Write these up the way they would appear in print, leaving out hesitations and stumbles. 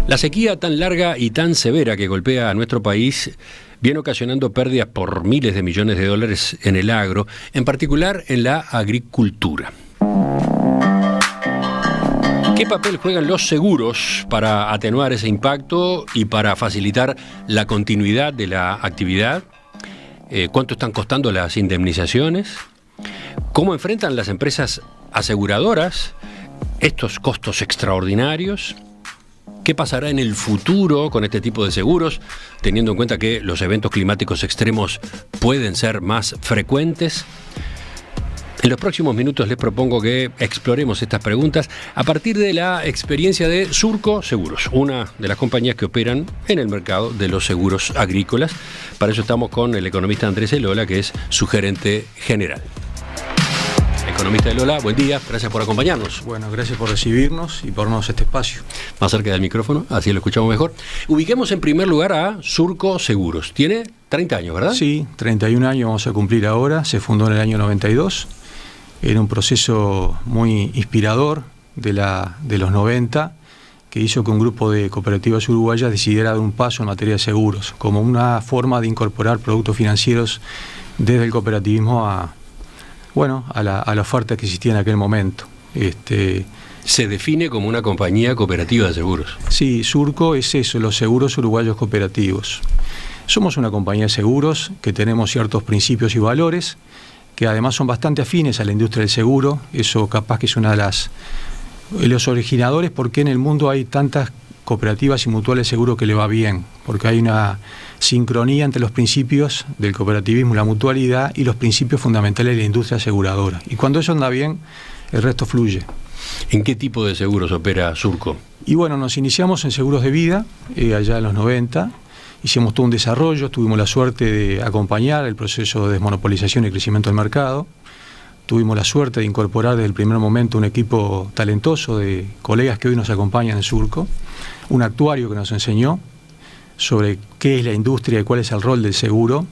La sequía tan larga y tan severa que golpea a nuestro país viene ocasionando pérdidas por miles de millones de dólares en el agro, en particular en la agricultura. ¿Qué papel juegan los seguros para atenuar ese impacto y para facilitar la continuidad de la actividad? ¿Cuánto están costando las indemnizaciones? ¿Cómo enfrentan las empresas aseguradoras estos costos extraordinarios? ¿Qué pasará en el futuro con este tipo de seguros, teniendo en cuenta que los eventos climáticos extremos pueden ser más frecuentes? En los próximos minutos les propongo que exploremos estas preguntas a partir de la experiencia de Surco Seguros, una de las compañías que operan en el mercado de los seguros agrícolas. Para eso estamos con el economista Andrés Elola, que es su gerente general. Economista Elola, buen día, gracias por acompañarnos. Bueno, gracias por recibirnos y por darnos este espacio. Más cerca del micrófono, así lo escuchamos mejor. Ubiquemos en primer lugar a Surco Seguros. Tiene 30 años, ¿verdad? Sí, 31 años vamos a cumplir ahora. Se fundó en el año 92. Era un proceso muy inspirador de los 90, que hizo que un grupo de cooperativas uruguayas decidiera dar un paso en materia de seguros, como una forma de incorporar productos financieros desde el cooperativismo a la oferta que existía en aquel momento. Se define como una compañía cooperativa de seguros. Sí, Surco es eso, los seguros uruguayos cooperativos. Somos una compañía de seguros que tenemos ciertos principios y valores, que además son bastante afines a la industria del seguro. Eso capaz que es una de los originadores por qué en el mundo hay tantas cooperativas y mutuales de seguro que le va bien, porque hay una sincronía entre los principios del cooperativismo, la mutualidad y los principios fundamentales de la industria aseguradora. Y cuando eso anda bien, el resto fluye. ¿En qué tipo de seguros opera Surco? Y bueno, nos iniciamos en seguros de vida, allá en los 90, hicimos todo un desarrollo, tuvimos la suerte de acompañar el proceso de desmonopolización y crecimiento del mercado, tuvimos la suerte de incorporar desde el primer momento un equipo talentoso de colegas que hoy nos acompañan en Surco, un actuario que nos enseñó sobre qué es la industria y cuál es el rol del seguro.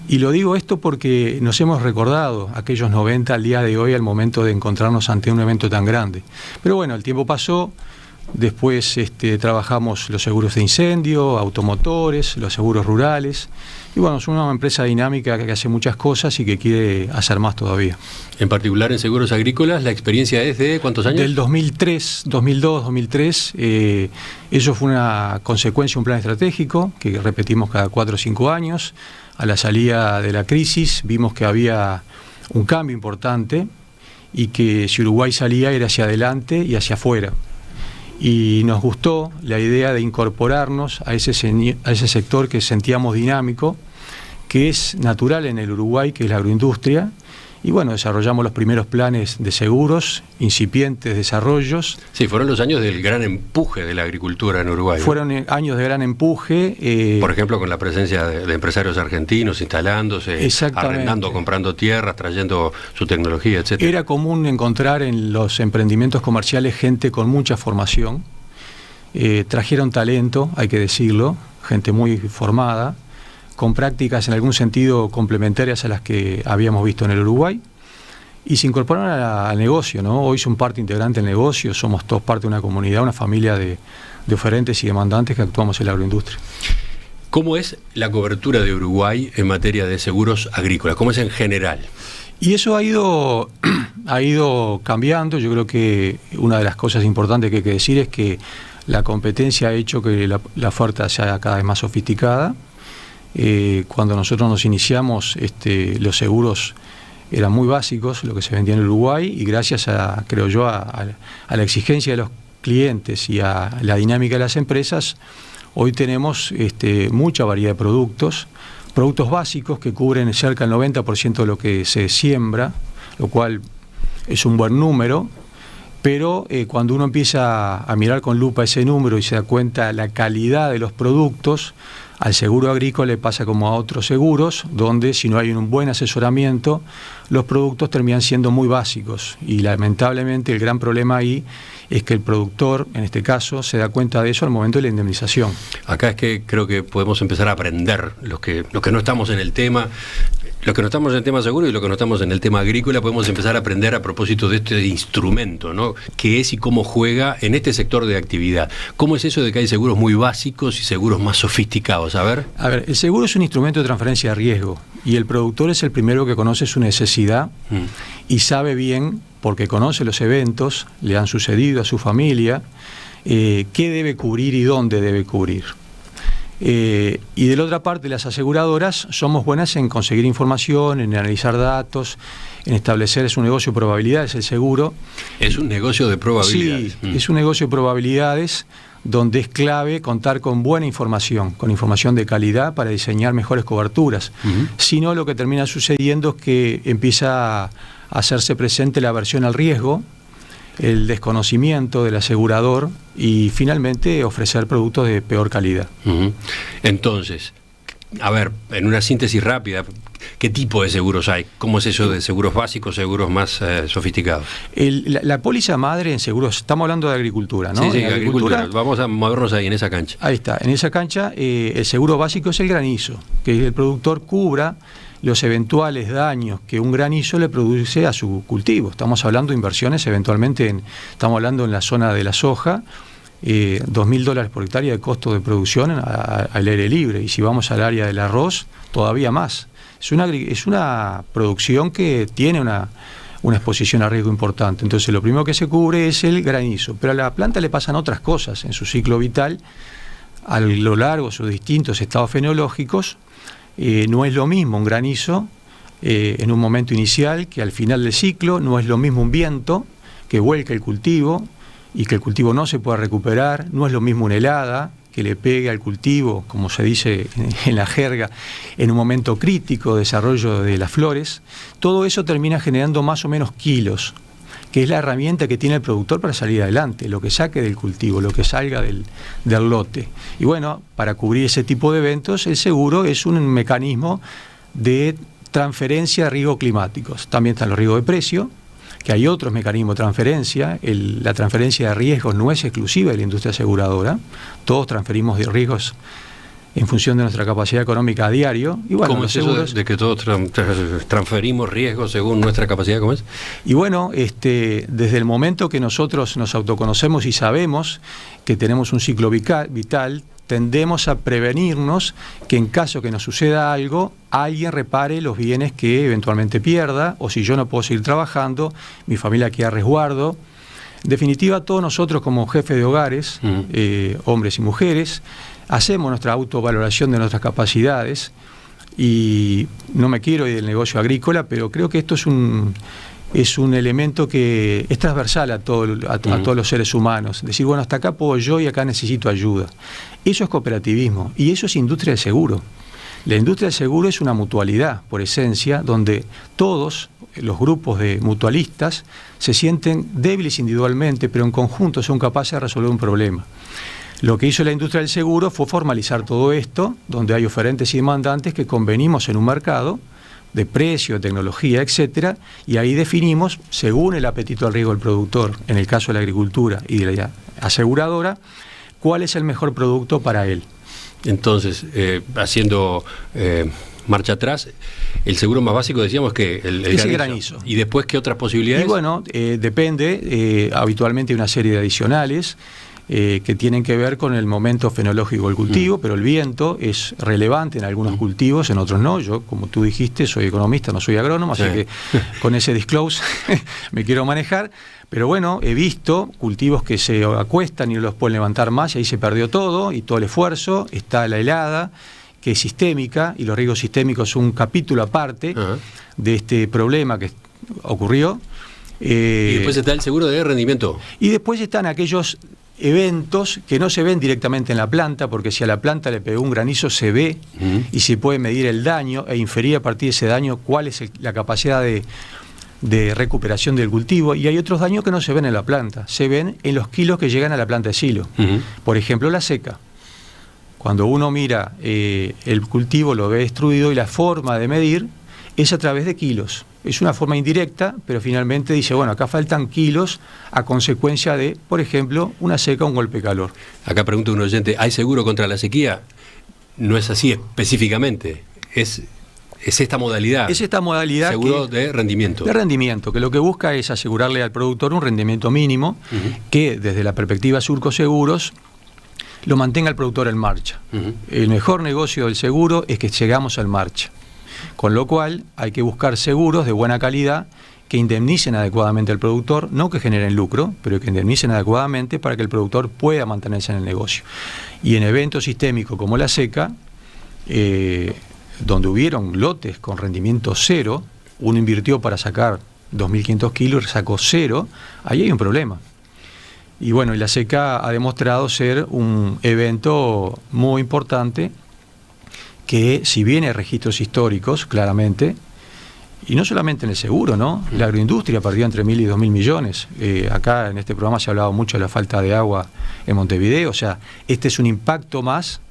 Y lo digo esto porque nos hemos recordado aquellos 90 al día de hoy, al momento de encontrarnos ante un evento tan grande. Pero bueno, el tiempo pasó, después trabajamos los seguros de incendio, automotores, los seguros rurales. Y bueno, es una empresa dinámica que hace muchas cosas y que quiere hacer más todavía. En particular en seguros agrícolas, ¿la experiencia es de cuántos años? Del 2003, 2002, 2003. Eso fue una consecuencia, un plan estratégico que repetimos cada 4 o 5 años. A la salida de la crisis vimos que había un cambio importante y que si Uruguay salía era hacia adelante y hacia afuera. Y nos gustó la idea de incorporarnos a ese sector que sentíamos dinámico, que es natural en el Uruguay, que es la agroindustria. Y bueno, desarrollamos los primeros planes de seguros, incipientes desarrollos. Sí, fueron los años del gran empuje de la agricultura en Uruguay. Fueron años de gran empuje. Por ejemplo, con la presencia de empresarios argentinos instalándose, arrendando, comprando tierras, trayendo su tecnología, etc. Era común encontrar en los emprendimientos comerciales gente con mucha formación. Trajeron talento, hay que decirlo, gente muy formada, con prácticas en algún sentido complementarias a las que habíamos visto en el Uruguay, y se incorporaron al negocio, ¿no? Hoy son parte integrante del negocio, somos todos parte de una comunidad, una familia de oferentes y demandantes que actuamos en la agroindustria. ¿Cómo es la cobertura de Uruguay en materia de seguros agrícolas? ¿Cómo es en general? Y eso ha ido cambiando. Yo creo que una de las cosas importantes que hay que decir es que la competencia ha hecho que la oferta sea cada vez más sofisticada. Cuando nosotros nos iniciamos, los seguros eran muy básicos, lo que se vendía en Uruguay, y gracias a la exigencia de los clientes y a la dinámica de las empresas, hoy tenemos mucha variedad de productos básicos que cubren cerca del 90% de lo que se siembra, lo cual es un buen número. Pero cuando uno empieza a mirar con lupa ese número y se da cuenta de la calidad de los productos, al seguro agrícola le pasa como a otros seguros, donde si no hay un buen asesoramiento, los productos terminan siendo muy básicos. Y lamentablemente el gran problema ahí es que el productor, en este caso, se da cuenta de eso al momento de la indemnización. Acá es que creo que podemos empezar a aprender, los que no estamos en el tema, Los que no estamos en el tema seguro y los que no estamos en el tema agrícola podemos empezar a aprender a propósito de este instrumento, ¿no? ¿Qué es y cómo juega en este sector de actividad? ¿Cómo es eso de que hay seguros muy básicos y seguros más sofisticados? A ver, el seguro es un instrumento de transferencia de riesgo y el productor es el primero que conoce su necesidad y sabe bien, porque conoce los eventos, le han sucedido a su familia, qué debe cubrir y dónde debe cubrir. Y de la otra parte, las aseguradoras somos buenas en conseguir información, en analizar datos, en establecer, es un negocio de probabilidades el seguro. Es un negocio de probabilidades. Sí, es un negocio de probabilidades donde es clave contar con buena información, con información de calidad para diseñar mejores coberturas. Si no, lo que termina sucediendo es que empieza a hacerse presente la aversión al riesgo, el desconocimiento del asegurador y finalmente ofrecer productos de peor calidad. Entonces, a ver, en una síntesis rápida, ¿qué tipo de seguros hay? ¿Cómo es eso de seguros básicos, seguros más sofisticados? La póliza madre en seguros, estamos hablando de agricultura, ¿no? Sí, agricultura. Vamos a movernos ahí, en esa cancha. Ahí está, en esa cancha el seguro básico es el granizo, que el productor cubra los eventuales daños que un granizo le produce a su cultivo. Estamos hablando de inversiones eventualmente, estamos hablando en la zona de la soja, $2.000 por hectárea de costo de producción al aire libre, y si vamos al área del arroz, todavía más. Es una producción que tiene una exposición a riesgo importante. Entonces lo primero que se cubre es el granizo, pero a la planta le pasan otras cosas en su ciclo vital, a lo largo de sus distintos estados fenológicos. No es lo mismo un granizo en un momento inicial que al final del ciclo, no es lo mismo un viento que vuelca el cultivo y que el cultivo no se pueda recuperar, no es lo mismo una helada que le pegue al cultivo, como se dice en la jerga, en un momento crítico de desarrollo de las flores. Todo eso termina generando más o menos kilos, que es la herramienta que tiene el productor para salir adelante, lo que saque del cultivo, lo que salga del lote. Y bueno, para cubrir ese tipo de eventos, el seguro es un mecanismo de transferencia de riesgos climáticos. También están los riesgos de precio, que hay otros mecanismos de transferencia. La transferencia de riesgos no es exclusiva de la industria aseguradora. Todos transferimos de riesgos en función de nuestra capacidad económica a diario. Y bueno, ¿cómo es eso de que todos transferimos riesgos según nuestra capacidad? ¿Cómo es? Y bueno, desde el momento que nosotros nos autoconocemos y sabemos que tenemos un ciclo vital, tendemos a prevenirnos que en caso que nos suceda algo, alguien repare los bienes que eventualmente pierda, o si yo no puedo seguir trabajando, mi familia queda a resguardo. En definitiva, todos nosotros como jefes de hogares, hombres y mujeres, hacemos nuestra autovaloración de nuestras capacidades, y no me quiero ir del negocio agrícola, pero creo que esto es un elemento que es transversal a todos los seres humanos. Decir, bueno, hasta acá puedo yo y acá necesito ayuda. Eso es cooperativismo y eso es industria del seguro. La industria del seguro es una mutualidad, por esencia, donde todos los grupos de mutualistas se sienten débiles individualmente, pero en conjunto son capaces de resolver un problema. Lo que hizo la industria del seguro fue formalizar todo esto, donde hay oferentes y demandantes que convenimos en un mercado de precio, de tecnología, etcétera, y ahí definimos, según el apetito al riesgo del productor, en el caso de la agricultura y de la aseguradora, cuál es el mejor producto para él. Entonces, haciendo marcha atrás, el seguro más básico decíamos que el granizo. ¿Y después qué otras posibilidades? Y bueno, depende, habitualmente hay una serie de adicionales que tienen que ver con el momento fenológico del cultivo, pero el viento es relevante en algunos cultivos, en otros no. Yo, como tú dijiste, soy economista, no soy agrónomo, así que con ese disclose me quiero manejar. Pero bueno, he visto cultivos que se acuestan y no los pueden levantar más, y ahí se perdió todo, y todo el esfuerzo. Está la helada, que es sistémica, y los riesgos sistémicos son un capítulo aparte de este problema que ocurrió. Y después está el seguro de rendimiento. Y después están aquellos eventos que no se ven directamente en la planta, porque si a la planta le pegó un granizo se ve y se puede medir el daño e inferir a partir de ese daño cuál es la capacidad de recuperación del cultivo. Y hay otros daños que no se ven en la planta, se ven en los kilos que llegan a la planta de silo. Por ejemplo, la seca. Cuando uno mira el cultivo, lo ve destruido, y la forma de medir es a través de kilos. Es una forma indirecta, pero finalmente dice, bueno, acá faltan kilos a consecuencia de, por ejemplo, una seca o un golpe de calor. Acá pregunta un oyente, ¿hay seguro contra la sequía? No es así específicamente, es Es esta modalidad. Es esta modalidad seguro de rendimiento. De rendimiento, que lo que busca es asegurarle al productor un rendimiento mínimo que desde la perspectiva Surco Seguros lo mantenga el productor en marcha. El mejor negocio del seguro es que llegamos al marcha. Con lo cual hay que buscar seguros de buena calidad que indemnicen adecuadamente al productor, no que generen lucro, pero que indemnicen adecuadamente para que el productor pueda mantenerse en el negocio. Y en eventos sistémicos como la seca, donde hubieron lotes con rendimiento cero, uno invirtió para sacar 2.500 kilos, sacó cero, ahí hay un problema. Y bueno, y la seca ha demostrado ser un evento muy importante que, si bien hay registros históricos, claramente, y no solamente en el seguro, ¿no? La agroindustria perdió entre 1.000 y 2.000 millones. Acá en este programa se ha hablado mucho de la falta de agua en Montevideo. O sea, este es un impacto más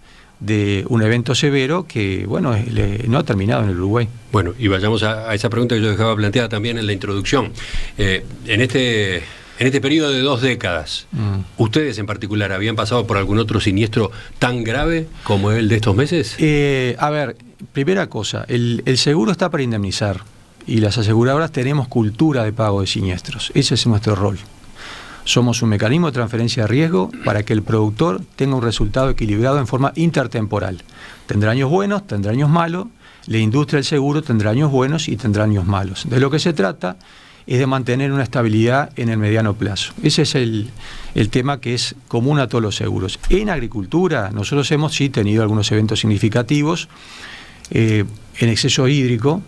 de un evento severo que, bueno, no ha terminado en el Uruguay. Bueno, y vayamos a esa pregunta que yo dejaba planteada también en la introducción. En este periodo de 2 décadas, ¿ustedes en particular habían pasado por algún otro siniestro tan grave como el de estos meses? A ver, primera cosa, el seguro está para indemnizar y las aseguradoras tenemos cultura de pago de siniestros. Ese es nuestro rol. Somos un mecanismo de transferencia de riesgo para que el productor tenga un resultado equilibrado en forma intertemporal. Tendrá años buenos, tendrá años malos, la industria del seguro tendrá años buenos y tendrá años malos. De lo que se trata es de mantener una estabilidad en el mediano plazo. Ese es el tema que es común a todos los seguros. En agricultura, nosotros hemos sí tenido algunos eventos significativos, en exceso hídrico,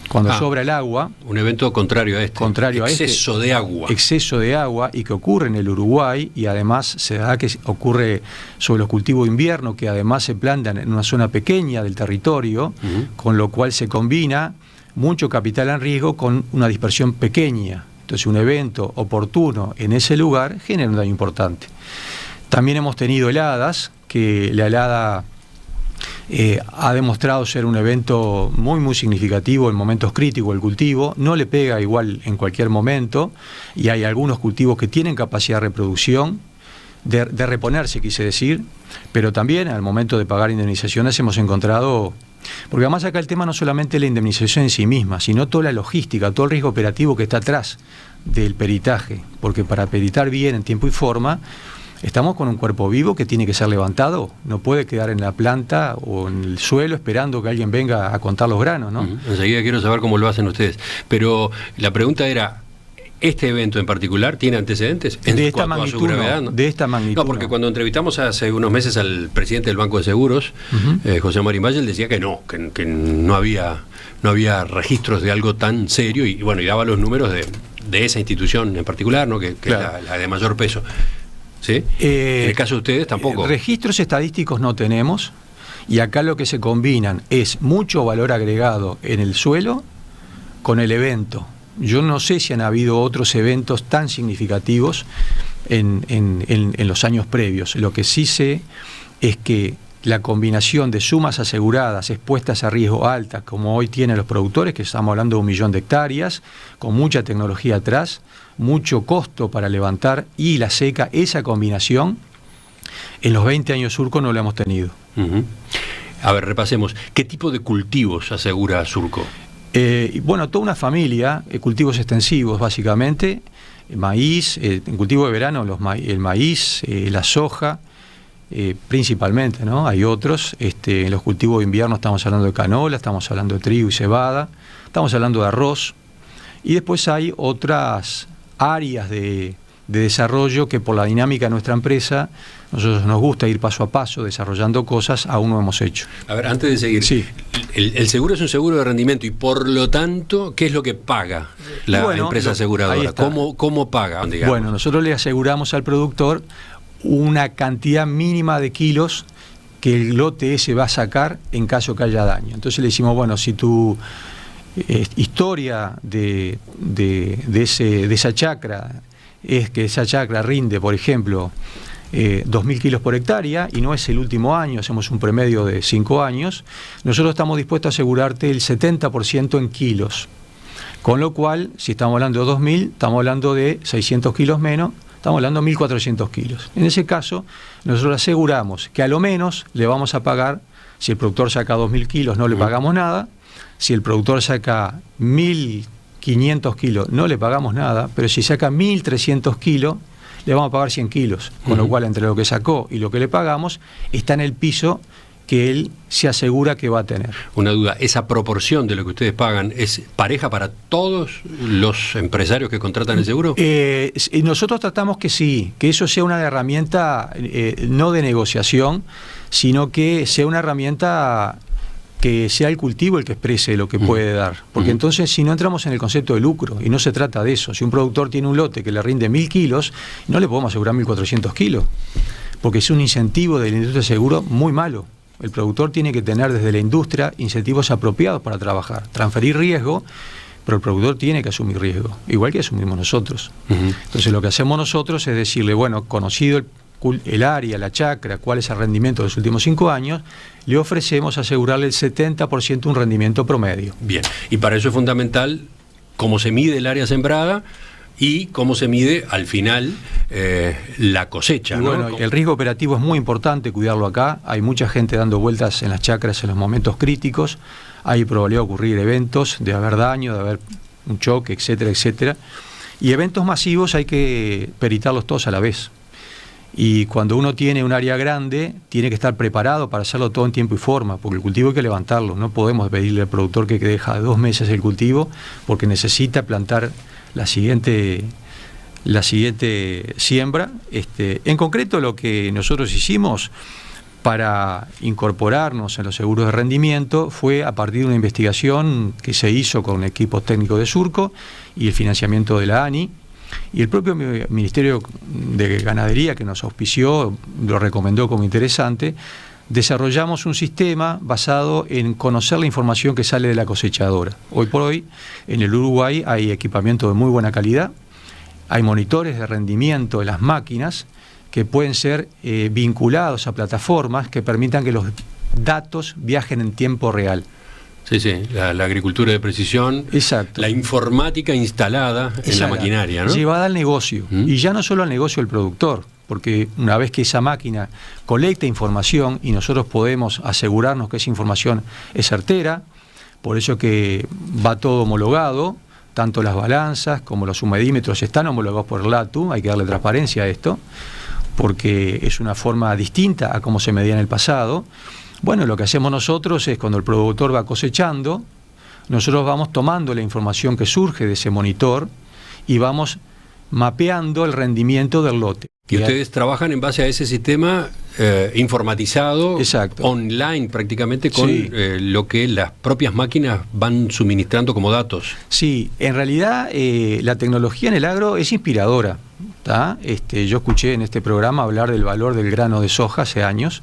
cuando sobra el agua. Un evento contrario a este. Exceso de agua. Exceso de agua, y que ocurre en el Uruguay, y además se da que ocurre sobre los cultivos de invierno, que además se plantan en una zona pequeña del territorio, con lo cual se combina mucho capital en riesgo con una dispersión pequeña. Entonces un evento oportuno en ese lugar genera un daño importante. También hemos tenido heladas, que la helada ha demostrado ser un evento muy significativo en momentos críticos del cultivo. No le pega igual en cualquier momento, y hay algunos cultivos que tienen capacidad de reproducción, de reponerse, quise decir, pero también al momento de pagar indemnizaciones hemos encontrado, porque además acá el tema no solamente la indemnización en sí misma, sino toda la logística, todo el riesgo operativo que está atrás del peritaje, porque para peritar bien en tiempo y forma estamos con un cuerpo vivo que tiene que ser levantado, no puede quedar en la planta o en el suelo esperando que alguien venga a contar los granos, ¿no? Enseguida quiero saber cómo lo hacen ustedes, pero la pregunta era, ¿este evento en particular tiene antecedentes? De esta magnitud, gravedad, ¿no? De esta magnitud. No, porque cuando entrevistamos hace unos meses al presidente del Banco de Seguros, José Marín Valle, él decía que no había registros de algo tan serio, y bueno, y daba los números de esa institución en particular, ¿no? Que claro, es la de mayor peso. ¿Sí? En el caso de ustedes tampoco. Registros estadísticos no tenemos, y acá lo que se combinan es mucho valor agregado en el suelo con el evento. Yo no sé si han habido otros eventos tan significativos en los años previos. Lo que sí sé es que la combinación de sumas aseguradas expuestas a riesgo alta, como hoy tienen los productores, que estamos hablando de 1 millón de hectáreas, con mucha tecnología atrás, mucho costo para levantar, y la seca, esa combinación, en los 20 años Surco no la hemos tenido. A ver, repasemos. ¿Qué tipo de cultivos asegura Surco? Bueno, toda una familia, cultivos extensivos básicamente, maíz, en cultivo de verano el maíz, la soja, principalmente, ¿no? Hay otros, en los cultivos de invierno estamos hablando de canola, estamos hablando de trigo y cebada, estamos hablando de arroz, y después hay otras áreas de desarrollo que, por la dinámica de nuestra empresa, nosotros nos gusta ir paso a paso desarrollando cosas, aún no hemos hecho. A ver, antes de seguir, sí. El seguro es un seguro de rendimiento, y por lo tanto, ¿qué es lo que paga la empresa aseguradora? ¿Cómo paga? Digamos? Bueno, nosotros le aseguramos al productor una cantidad mínima de kilos que el lote ese va a sacar en caso que haya daño. Entonces le decimos, bueno, si tu historia de esa chacra es que esa chacra rinde, por ejemplo, 2.000 kilos por hectárea, y no es el último año, hacemos un promedio de 5 años, nosotros estamos dispuestos a asegurarte el 70% en kilos. Con lo cual, si estamos hablando de 2.000, estamos hablando de 600 kilos menos, estamos hablando de 1.400 kilos. En ese caso, nosotros aseguramos que a lo menos le vamos a pagar Si el productor saca 2.000 kilos, no le pagamos nada. Si el productor saca 1.500 kilos, no le pagamos nada. Pero si saca 1.300 kilos, le vamos a pagar 100 kilos. Con lo cual, entre lo que sacó y lo que le pagamos, está en el piso que él se asegura que va a tener. Una duda, ¿esa proporción de lo que ustedes pagan es pareja para todos los empresarios que contratan el seguro? Nosotros tratamos que sí, que eso sea una herramienta no de negociación, sino que sea una herramienta que sea el cultivo el que exprese lo que puede dar. Porque entonces, si no entramos en el concepto de lucro, y no se trata de eso, si un productor tiene un lote que le rinde 1.000 kilos, no le podemos asegurar 1.400 kilos, porque es un incentivo de la industria de seguro muy malo. El productor tiene que tener desde la industria incentivos apropiados para trabajar, transferir riesgo, pero el productor tiene que asumir riesgo, igual que asumimos nosotros. Entonces lo que hacemos nosotros es decirle, bueno, conocido el área, la chacra, cuál es el rendimiento de los últimos 5 años, le ofrecemos asegurarle el 70% un rendimiento promedio. Bien, y para eso es fundamental cómo se mide el área sembrada y cómo se mide al final la cosecha. Y bueno, el riesgo operativo es muy importante cuidarlo acá. Hay mucha gente dando vueltas en las chacras en los momentos críticos. Hay probabilidad de ocurrir eventos, de haber daño, de haber un choque, etcétera, etcétera. Y eventos masivos hay que peritarlos todos a la vez. Y cuando uno tiene un área grande, tiene que estar preparado para hacerlo todo en tiempo y forma, porque el cultivo hay que levantarlo. No podemos pedirle al productor que deja 2 meses el cultivo porque necesita plantar la siguiente siembra. En concreto, lo que nosotros hicimos para incorporarnos en los seguros de rendimiento fue a partir de una investigación que se hizo con equipos técnicos de Surco y el financiamiento de la ANI, y el propio Ministerio de Ganadería, que nos auspició, lo recomendó como interesante. Desarrollamos un sistema basado en conocer la información que sale de la cosechadora. Hoy por hoy, en el Uruguay hay equipamiento de muy buena calidad, hay monitores de rendimiento de las máquinas que pueden ser vinculados a plataformas que permitan que los datos viajen en tiempo real. Sí, la agricultura de precisión. Exacto. La informática instalada en la maquinaria, ¿no? Llevada al negocio, y ya no solo al negocio del productor, porque una vez que esa máquina colecta información y nosotros podemos asegurarnos que esa información es certera, por eso que va todo homologado, tanto las balanzas como los humedímetros están homologados por el LATU, hay que darle transparencia a esto, porque es una forma distinta a cómo se medía en el pasado. Bueno, lo que hacemos nosotros es, cuando el productor va cosechando, nosotros vamos tomando la información que surge de ese monitor y vamos mapeando el rendimiento del lote. Y ustedes trabajan en base a ese sistema informatizado, exacto, online prácticamente, con lo que las propias máquinas van suministrando como datos. Sí, en realidad la tecnología en el agro es inspiradora, ¿tá? Yo escuché en este programa hablar del valor del grano de soja hace años,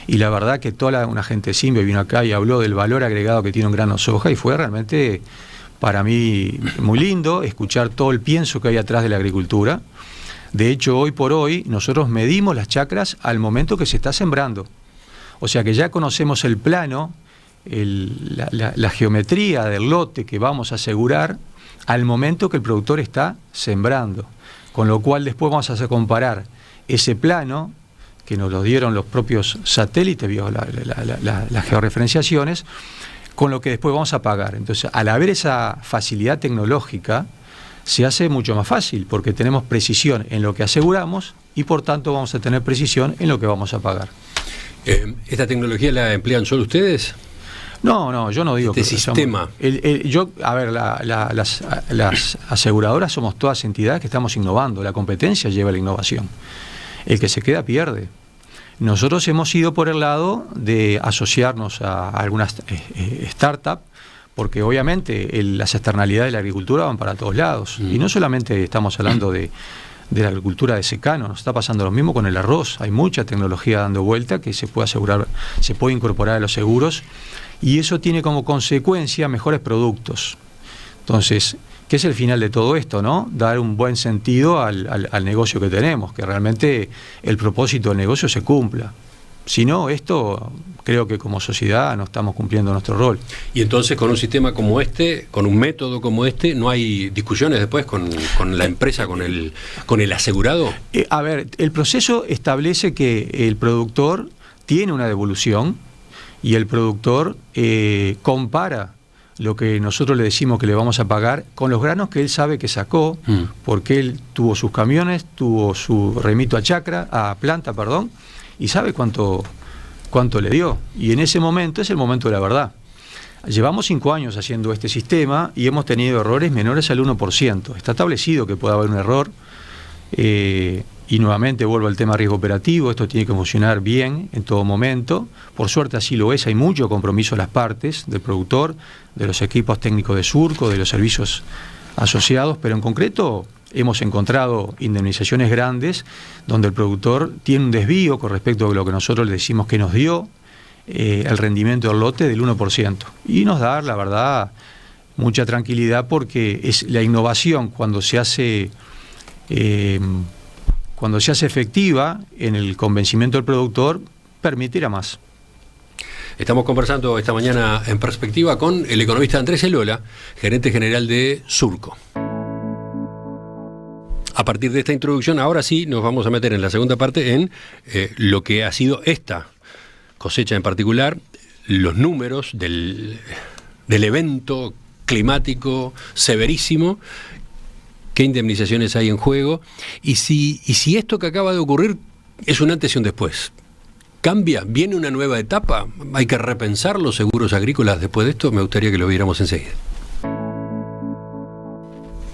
y la verdad que una gente simple vino acá y habló del valor agregado que tiene un grano de soja, y fue realmente para mí muy lindo escuchar todo el pienso que hay atrás de la agricultura. De hecho, hoy por hoy nosotros medimos las chacras al momento que se está sembrando. O sea que ya conocemos el plano, la geometría del lote que vamos a asegurar al momento que el productor está sembrando. Con lo cual después vamos a comparar ese plano que nos lo dieron los propios satélites, las georreferenciaciones, con lo que después vamos a pagar. Entonces, al haber esa facilidad tecnológica, se hace mucho más fácil, porque tenemos precisión en lo que aseguramos y por tanto vamos a tener precisión en lo que vamos a pagar. ¿Esta tecnología la emplean solo ustedes? No, yo no digo que sistema. Las aseguradoras somos todas entidades que estamos innovando. La competencia lleva a la innovación. El que se queda pierde. Nosotros hemos ido por el lado de asociarnos a algunas startups, porque obviamente las externalidades de la agricultura van para todos lados. Y no solamente estamos hablando de la agricultura de secano, nos está pasando lo mismo con el arroz. Hay mucha tecnología dando vuelta que se puede asegurar, se puede incorporar a los seguros, y eso tiene como consecuencia mejores productos. Entonces, ¿qué es el final de todo esto, no? Dar un buen sentido al negocio que tenemos, que realmente el propósito del negocio se cumpla. Si no, esto creo que como sociedad no estamos cumpliendo nuestro rol. Y entonces, con un sistema como este, con un método como este, ¿no hay discusiones después con la empresa, con el asegurado? El proceso establece que el productor tiene una devolución y el productor compara lo que nosotros le decimos que le vamos a pagar con los granos que él sabe que sacó, porque él tuvo sus camiones, tuvo su remito a planta, y sabe cuánto le dio. Y en ese momento es el momento de la verdad. Llevamos 5 años haciendo este sistema y hemos tenido errores menores al 1%. Está establecido que puede haber un error, y nuevamente vuelvo al tema riesgo operativo. Esto tiene que funcionar bien en todo momento. Por suerte así lo es, hay mucho compromiso de las partes, del productor, de los equipos técnicos de Surco, de los servicios asociados, pero en concreto hemos encontrado indemnizaciones grandes donde el productor tiene un desvío con respecto a lo que nosotros le decimos que nos dio el rendimiento del lote del 1%. Y nos da, la verdad, mucha tranquilidad, porque es la innovación cuando se hace efectiva en el convencimiento del productor, permitirá más. Estamos conversando esta mañana en Perspectiva con el economista Andrés Elola, gerente general de Surco. A partir de esta introducción, ahora sí nos vamos a meter en la segunda parte en lo que ha sido esta cosecha en particular, los números del evento climático severísimo, qué indemnizaciones hay en juego, y si esto que acaba de ocurrir es un antes y un después. ¿Cambia? ¿Viene una nueva etapa? ¿Hay que repensar los seguros agrícolas después de esto? Me gustaría que lo viéramos enseguida.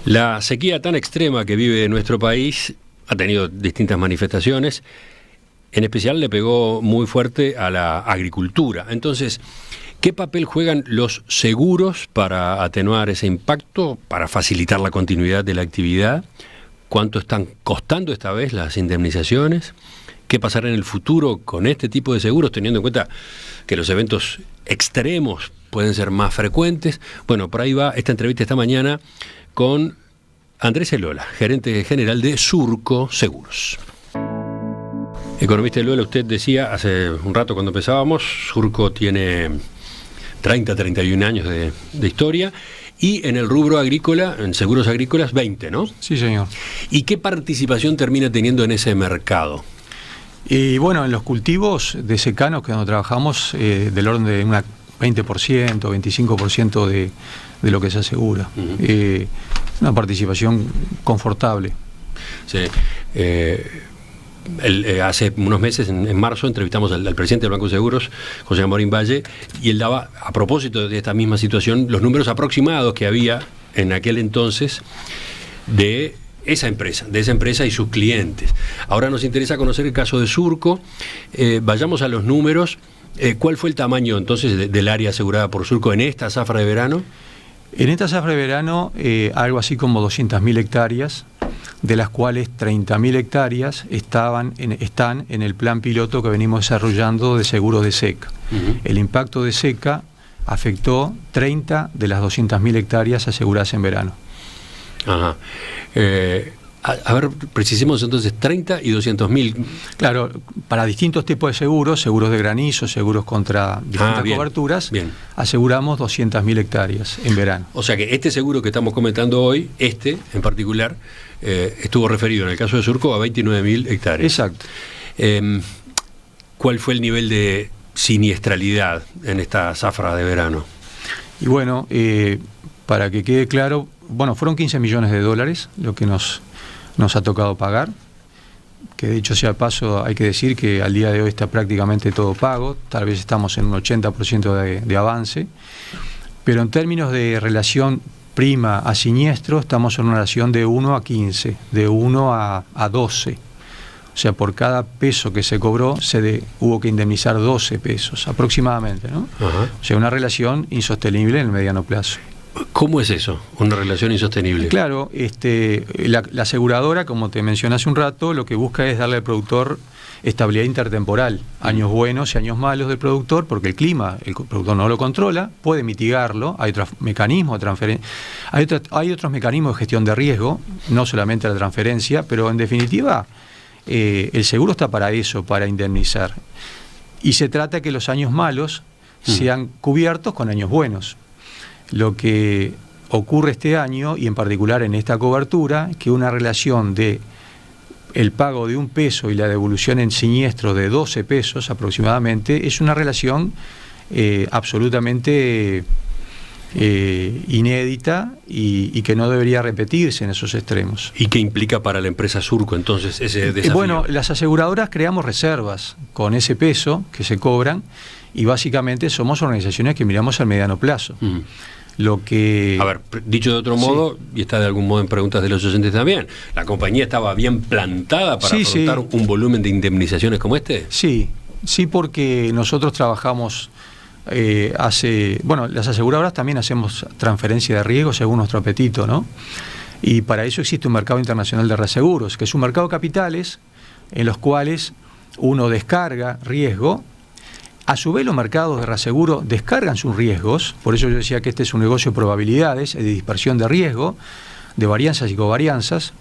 La sequía tan extrema que vive nuestro país ha tenido distintas manifestaciones. En especial le pegó muy fuerte a la agricultura. Entonces, ¿qué papel juegan los seguros para atenuar ese impacto, para facilitar la continuidad de la actividad? ¿Cuánto están costando esta vez las indemnizaciones? ¿Qué pasará en el futuro con este tipo de seguros, teniendo en cuenta que los eventos extremos pueden ser más frecuentes? Bueno, por ahí va esta entrevista esta mañana con Andrés Elola, gerente general de Surco Seguros. Economista Elola, usted decía hace un rato cuando empezábamos, Surco tiene 31 años de historia, y en el rubro agrícola, en seguros agrícolas, 20, ¿no? Sí, señor. ¿Y qué participación termina teniendo en ese mercado? Y bueno, en los cultivos de secano que donde trabajamos, del orden de un 20%, 25% de lo que se asegura. Una participación confortable. Sí. Hace unos meses, en marzo, entrevistamos al presidente del Banco de Seguros, José Amorín Valle, y él daba, a propósito de esta misma situación, los números aproximados que había en aquel entonces de esa empresa y sus clientes. Ahora nos interesa conocer el caso de Surco. Vayamos a los números. ¿Cuál fue el tamaño entonces del área asegurada por Surco en esta zafra de verano? En esta zafra de verano, algo así como 200.000 hectáreas, de las cuales 30.000 hectáreas están en el plan piloto que venimos desarrollando de seguros de seca. El impacto de seca afectó 30 de las 200.000 hectáreas aseguradas en verano. Ajá. A ver, precisemos entonces 30 y 200.000. Claro, para distintos tipos de seguros, seguros de granizo, seguros contra distintas coberturas, aseguramos 200.000 hectáreas en verano. O sea que este seguro que estamos comentando hoy, en particular, estuvo referido en el caso de Surco a 29.000 hectáreas. Exacto. ¿Cuál fue el nivel de siniestralidad en esta zafra de verano? Y bueno, para que quede claro, fueron 15 millones de dólares lo que nos ha tocado pagar, que de hecho sea paso, hay que decir que al día de hoy está prácticamente todo pago, tal vez estamos en un 80% de avance, pero en términos de relación prima a siniestro, estamos en una relación de 1 a 15, de 1 a 12. O sea, por cada peso que se cobró, hubo que indemnizar 12 pesos aproximadamente, ¿no? Ajá. O sea, una relación insostenible en el mediano plazo. ¿Cómo es eso? Una relación insostenible. Claro, la aseguradora, como te mencioné hace un rato, lo que busca es darle al productor estabilidad intertemporal, años buenos y años malos del productor, porque el clima, el productor no lo controla, puede mitigarlo, hay otros mecanismos de transferencia, hay otros mecanismos de gestión de riesgo, no solamente la transferencia, pero en definitiva el seguro está para eso, para indemnizar. Y se trata que los años malos sean cubiertos con años buenos. Lo que ocurre este año, y en particular en esta cobertura, que una relación de el pago de 1 peso y la devolución en siniestro de 12 pesos aproximadamente, es una relación absolutamente inédita y que no debería repetirse en esos extremos. ¿Y qué implica para la empresa Surco entonces ese desafío? Bueno, las aseguradoras creamos reservas con ese peso que se cobran y básicamente somos organizaciones que miramos al mediano plazo. Lo que... A ver, dicho de otro modo, y está de algún modo en preguntas de los oyentes también, ¿la compañía estaba bien plantada para afrontar un volumen de indemnizaciones como este? Sí, porque nosotros trabajamos las aseguradoras también hacemos transferencia de riesgo según nuestro apetito, ¿no? Y para eso existe un mercado internacional de reaseguros, que es un mercado de capitales en los cuales uno descarga riesgo. A su vez los mercados de reaseguro descargan sus riesgos, por eso yo decía que este es un negocio de probabilidades, de dispersión de riesgo, de varianzas y covarianzas,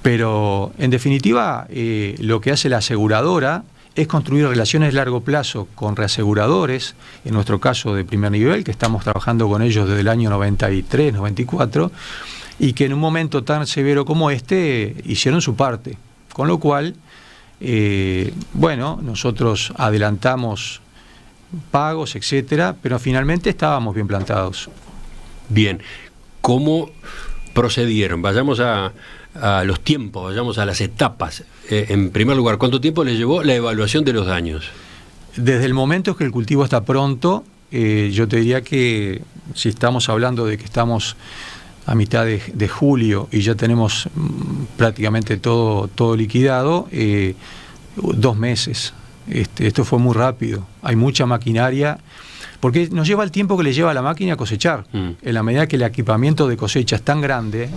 pero en definitiva lo que hace la aseguradora es construir relaciones de largo plazo con reaseguradores, en nuestro caso de primer nivel, que estamos trabajando con ellos desde el año 93, 94, y que en un momento tan severo como este hicieron su parte, con lo cual, nosotros adelantamos pagos, etcétera, pero finalmente estábamos bien plantados. Bien, ¿cómo procedieron? Vayamos a los tiempos, vayamos a las etapas. En primer lugar, ¿cuánto tiempo les llevó la evaluación de los daños? Desde el momento que el cultivo está pronto, yo te diría que si estamos hablando de que estamos a mitad de julio y ya tenemos prácticamente todo liquidado, 2 meses. Esto fue muy rápido, hay mucha maquinaria, porque nos lleva el tiempo que le lleva a la máquina a cosechar. En la medida que el equipamiento de cosecha es tan grande,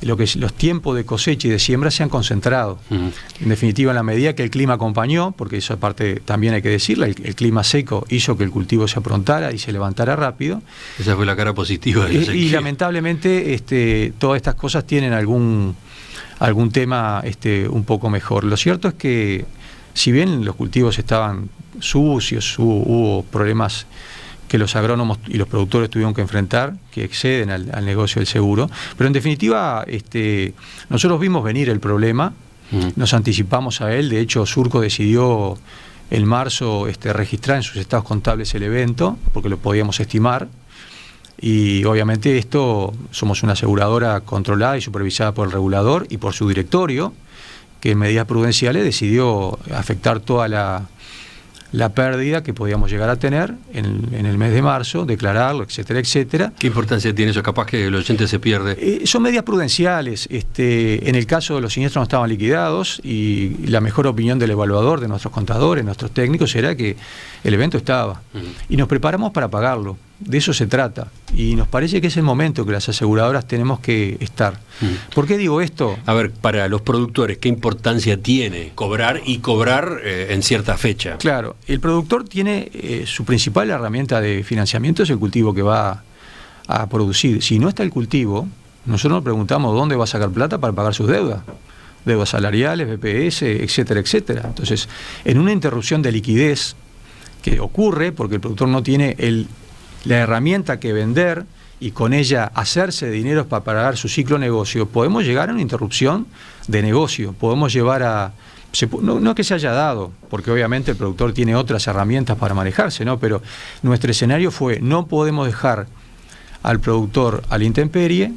los tiempos de cosecha y de siembra se han concentrado. En definitiva, en la medida que el clima acompañó, porque eso aparte también hay que decirlo, el clima seco hizo que el cultivo se aprontara y se levantara rápido. Esa fue la cara positiva de la sequía. Y lamentablemente todas estas cosas tienen algún tema un poco mejor. Lo cierto es que si bien los cultivos estaban sucios, hubo problemas que los agrónomos y los productores tuvieron que enfrentar, que exceden al negocio del seguro, pero en definitiva nosotros vimos venir el problema, nos anticipamos a él. De hecho Surco decidió en marzo registrar en sus estados contables el evento, porque lo podíamos estimar, y obviamente somos una aseguradora controlada y supervisada por el regulador y por su directorio, que en medidas prudenciales decidió afectar toda la pérdida que podíamos llegar a tener en el mes de marzo, declararlo, etcétera, etcétera. ¿Qué importancia tiene eso? Capaz que el oyente se pierde. Son medidas prudenciales. En el caso de los siniestros no estaban liquidados y la mejor opinión del evaluador, de nuestros contadores, nuestros técnicos, era que el evento estaba. Y nos preparamos para pagarlo. De eso se trata. Y nos parece que es el momento que las aseguradoras tenemos que estar. ¿Por qué digo esto? A ver, para los productores, ¿qué importancia tiene cobrar en cierta fecha? Claro, el productor tiene su principal herramienta de financiamiento es el cultivo que va a producir. Si no está el cultivo, nosotros nos preguntamos dónde va a sacar plata para pagar sus deudas salariales, BPS, etcétera, etcétera. Entonces, en una interrupción de liquidez que ocurre porque el productor no tiene la herramienta que vender y con ella hacerse de dinero para pagar su ciclo de negocio, podemos llegar a una interrupción de negocio, podemos llevar a... No que se haya dado, porque obviamente el productor tiene otras herramientas para manejarse, ¿no? Pero nuestro escenario fue, no podemos dejar al productor a la intemperie,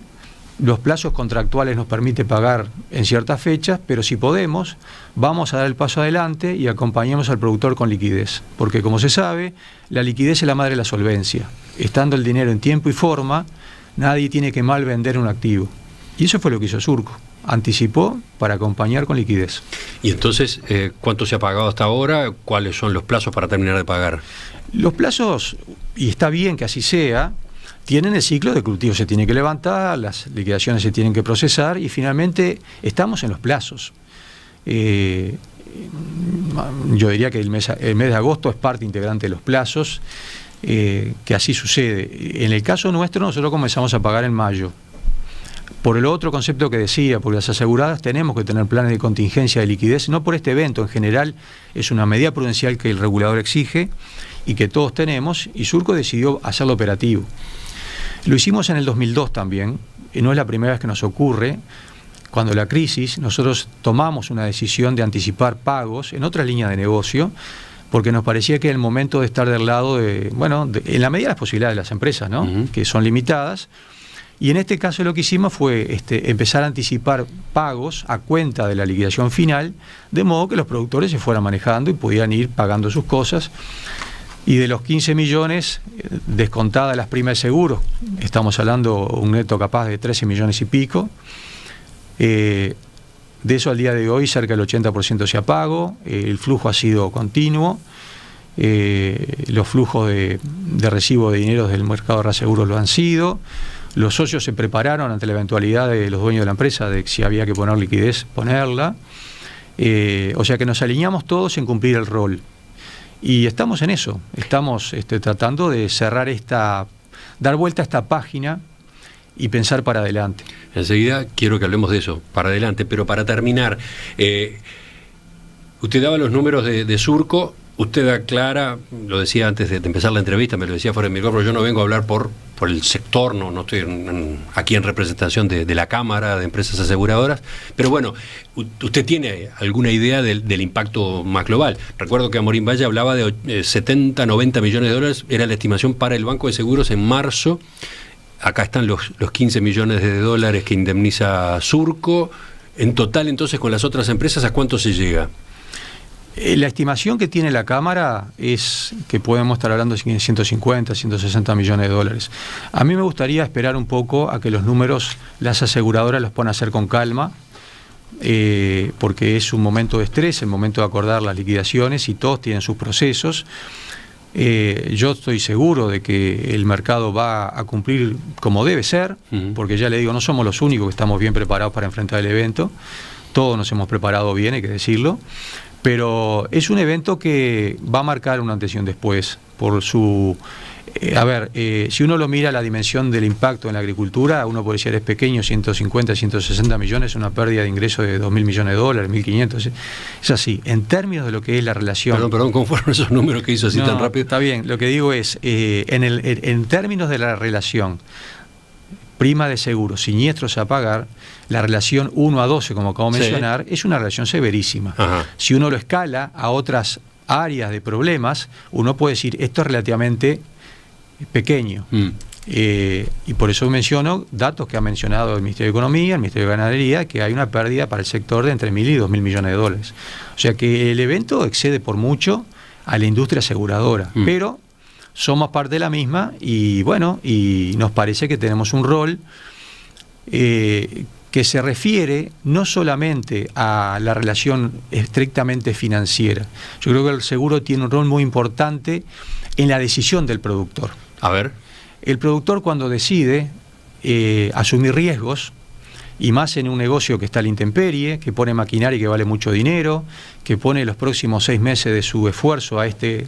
los plazos contractuales nos permiten pagar en ciertas fechas, pero si podemos, vamos a dar el paso adelante y acompañemos al productor con liquidez. Porque como se sabe, la liquidez es la madre de la solvencia. Estando el dinero en tiempo y forma, nadie tiene que mal vender un activo. Y eso fue lo que hizo Surco. Anticipó para acompañar con liquidez. Y entonces, ¿cuánto se ha pagado hasta ahora? ¿Cuáles son los plazos para terminar de pagar? Los plazos, y está bien que así sea, tienen el ciclo de que el cultivo se tiene que levantar, las liquidaciones se tienen que procesar y finalmente estamos en los plazos. Yo diría que el mes de agosto es parte integrante de los plazos, que así sucede. En el caso nuestro nosotros comenzamos a pagar en mayo. Por el otro concepto que decía, porque las aseguradas tenemos que tener planes de contingencia de liquidez, no por este evento, en general es una medida prudencial que el regulador exige y que todos tenemos, y Surco decidió hacerlo operativo. Lo hicimos en el 2002 también, y no es la primera vez que nos ocurre. Cuando la crisis, nosotros tomamos una decisión de anticipar pagos en otra línea de negocio, porque nos parecía que era el momento de estar del lado de, bueno, en la medida de las posibilidades de las empresas, ¿no? Que son limitadas. Y en este caso lo que hicimos fue empezar a anticipar pagos a cuenta de la liquidación final, de modo que los productores se fueran manejando y pudieran ir pagando sus cosas. Y de los 15 millones, descontadas las primas de seguros, estamos hablando un neto capaz de 13 millones y pico. De eso al día de hoy cerca del 80% se ha pago, el flujo ha sido continuo, los flujos de recibo de dinero del mercado de reaseguros lo han sido. Los socios se prepararon ante la eventualidad de los dueños de la empresa de que si había que poner liquidez, ponerla. O sea que nos alineamos todos en cumplir el rol. Y estamos en eso, estamos tratando de cerrar dar vuelta a esta página y pensar para adelante. Enseguida quiero que hablemos de eso, para adelante, pero para terminar, usted daba los números de Surco, usted aclara, lo decía antes de empezar la entrevista, me lo decía fuera de micrófono, yo no vengo a hablar por el sector, no estoy aquí en representación de la Cámara de Empresas Aseguradoras, pero bueno, usted tiene alguna idea del impacto más global. Recuerdo que Amorín Valle hablaba de 70, 90 millones de dólares, era la estimación para el Banco de Seguros en marzo. Acá están los 15 millones de dólares que indemniza Surco. En total, entonces, con las otras empresas, ¿a cuánto se llega? La estimación que tiene la Cámara es que podemos estar hablando de 150, 160 millones de dólares. A mí me gustaría esperar un poco a que los números, las aseguradoras los puedan hacer con calma, porque es un momento de estrés, el momento de acordar las liquidaciones y todos tienen sus procesos. Yo estoy seguro de que el mercado va a cumplir como debe ser, porque ya le digo, no somos los únicos que estamos bien preparados para enfrentar el evento, todos nos hemos preparado bien, hay que decirlo, pero es un evento que va a marcar un antes y un después por su... si uno lo mira la dimensión del impacto en la agricultura, uno puede decir es pequeño, 150, 160 millones, una pérdida de ingresos de 2.000 millones de dólares, 1.500, es así. En términos de lo que es la relación... Perdón, ¿cómo fueron esos números que hizo así tan rápido? Está bien, lo que digo es, en términos de la relación prima de seguro, siniestros a pagar, la relación 1 a 12, como acabo de mencionar, es una relación severísima. Ajá. Si uno lo escala a otras áreas de problemas, uno puede decir, esto es relativamente pequeño. Y por eso menciono datos que ha mencionado el Ministerio de Economía, el Ministerio de Ganadería, que hay una pérdida para el sector de entre 1.000 y 2.000 millones de dólares. O sea que el evento excede por mucho a la industria aseguradora, pero somos parte de la misma y bueno, y nos parece que tenemos un rol que se refiere no solamente a la relación estrictamente financiera. Yo creo que el seguro tiene un rol muy importante en la decisión del productor. A ver. El productor cuando decide asumir riesgos, y más en un negocio que está a la intemperie, que pone maquinaria que vale mucho dinero, que pone los próximos 6 meses de su esfuerzo a este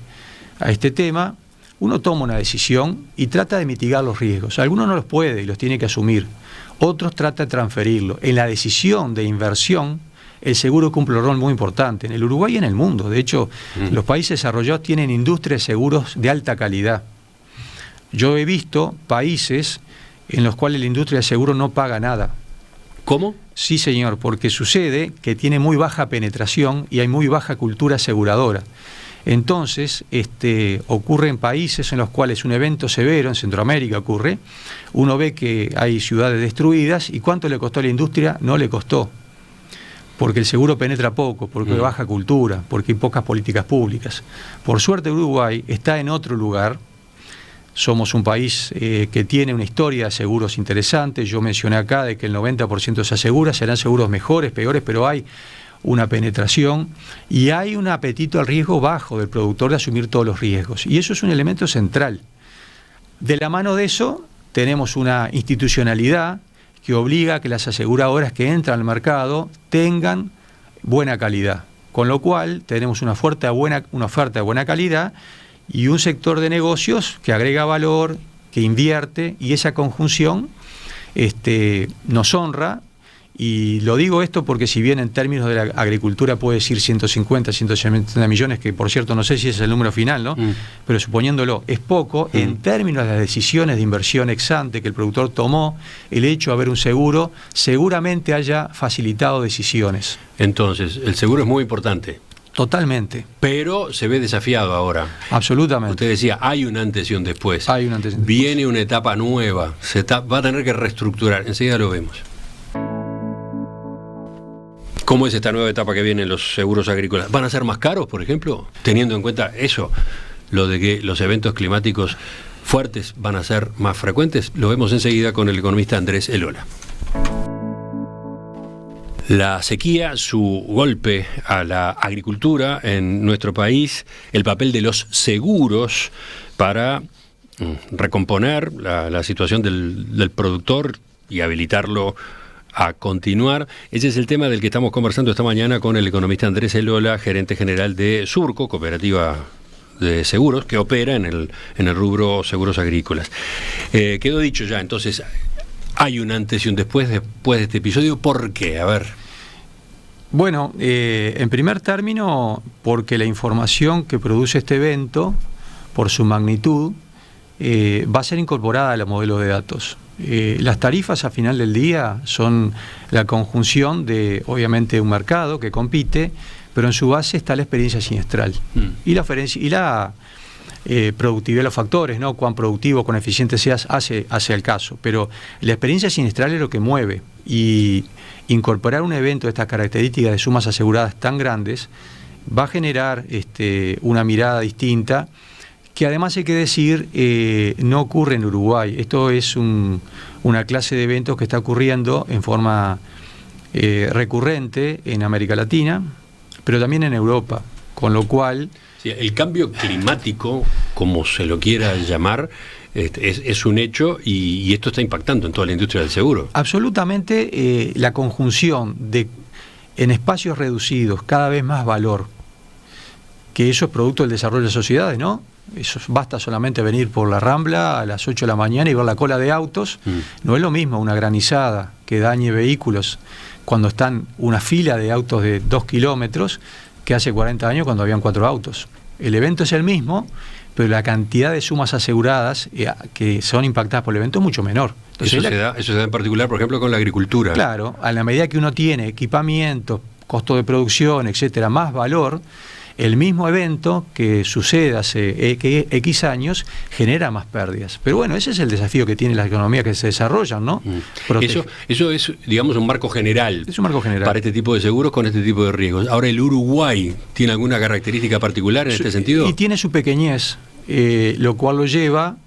tema, uno toma una decisión y trata de mitigar los riesgos. Algunos no los puede y los tiene que asumir. Otros trata de transferirlo. En la decisión de inversión, el seguro cumple un rol muy importante en el Uruguay y en el mundo. De hecho, los países desarrollados tienen industrias de seguros de alta calidad. Yo he visto países en los cuales la industria de seguros no paga nada. ¿Cómo? Sí, señor, porque sucede que tiene muy baja penetración y hay muy baja cultura aseguradora. Entonces, ocurre en países en los cuales un evento severo, en Centroamérica ocurre, uno ve que hay ciudades destruidas y ¿cuánto le costó a la industria? No le costó, porque el seguro penetra poco, porque hay baja cultura, porque hay pocas políticas públicas. Por suerte Uruguay está en otro lugar, somos un país que tiene una historia de seguros interesante, yo mencioné acá de que el 90% se asegura, serán seguros mejores, peores, pero hay una penetración y hay un apetito al riesgo bajo del productor de asumir todos los riesgos. Y eso es un elemento central. De la mano de eso, tenemos una institucionalidad que obliga a que las aseguradoras que entran al mercado tengan buena calidad. Con lo cual, tenemos una oferta de buena calidad y un sector de negocios que agrega valor, que invierte, y esa conjunción nos honra. Y lo digo esto porque si bien en términos de la agricultura puede decir 150, 160 millones, que por cierto no sé si ese es el número final, ¿no? Pero suponiéndolo, es poco, en términos de las decisiones de inversión ex ante que el productor tomó, el hecho de haber un seguro seguramente haya facilitado decisiones. Entonces, el seguro es muy importante. Totalmente. Pero se ve desafiado ahora. Absolutamente. Usted decía, hay un antes y un después. Hay un antes y un después. Viene una etapa nueva, va a tener que reestructurar. Enseguida lo vemos. ¿Cómo es esta nueva etapa que viene en los seguros agrícolas? ¿Van a ser más caros, por ejemplo? Teniendo en cuenta eso, lo de que los eventos climáticos fuertes van a ser más frecuentes. Lo vemos enseguida con el economista Andrés Elola. La sequía, su golpe a la agricultura en nuestro país, el papel de los seguros para recomponer la situación del productor y habilitarlo a continuar. Ese es el tema del que estamos conversando esta mañana con el economista Andrés Elola, gerente general de Surco, cooperativa de seguros que opera en el rubro seguros agrícolas. Quedó dicho ya, entonces, hay un antes y un después de este episodio. ¿Por qué? A ver. Bueno, en primer término, porque la información que produce este evento, por su magnitud, va a ser incorporada a los modelos de datos. Las tarifas a final del día son la conjunción de, obviamente, un mercado que compite, pero en su base está la experiencia siniestral y la productividad de los factores, ¿no? Cuán productivo, cuán eficiente seas, hace el caso. Pero la experiencia siniestral es lo que mueve, y incorporar un evento de estas características de sumas aseguradas tan grandes va a generar una mirada distinta, que además hay que decir, no ocurre en Uruguay. Esto es una clase de eventos que está ocurriendo en forma recurrente en América Latina, pero también en Europa, con lo cual... Sí, el cambio climático, como se lo quiera llamar, es un hecho, y esto está impactando en toda la industria del seguro. Absolutamente. La conjunción de, en espacios reducidos, cada vez más valor, que eso es producto del desarrollo de sociedades, ¿no? Eso, basta solamente venir por la Rambla a las 8 de la mañana y ver la cola de autos. No es lo mismo una granizada que dañe vehículos cuando están una fila de autos de 2 kilómetros que hace 40 años cuando habían 4 autos. El evento es el mismo, pero la cantidad de sumas aseguradas que son impactadas por el evento es mucho menor. Entonces, eso se da en particular, por ejemplo, con la agricultura. Claro, a la medida que uno tiene equipamiento, costo de producción, etcétera, más valor, el mismo evento que sucede hace X años genera más pérdidas. Pero bueno, ese es el desafío que tiene la economía que se desarrollan, ¿no? Eso es, digamos, un marco general. Es un marco general para este tipo de seguros con este tipo de riesgos. Ahora, ¿el Uruguay tiene alguna característica particular en este sentido? Y tiene su pequeñez, lo cual lo lleva,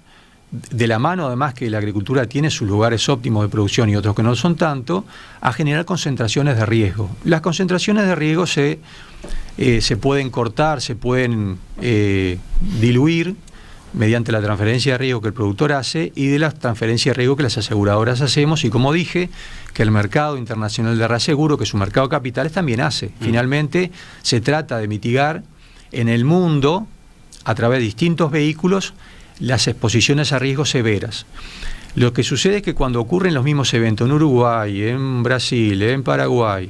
de la mano además que la agricultura tiene sus lugares óptimos de producción y otros que no son tanto, a generar concentraciones de riesgo. Las concentraciones de riesgo se pueden cortar, se pueden diluir mediante la transferencia de riesgo que el productor hace y de la transferencia de riesgo que las aseguradoras hacemos, y como dije, que el mercado internacional de reaseguro, que es un mercado de capitales, también hace. Finalmente, se trata de mitigar en el mundo, a través de distintos vehículos, las exposiciones a riesgos severas. Lo que sucede es que cuando ocurren los mismos eventos en Uruguay, en Brasil, en Paraguay,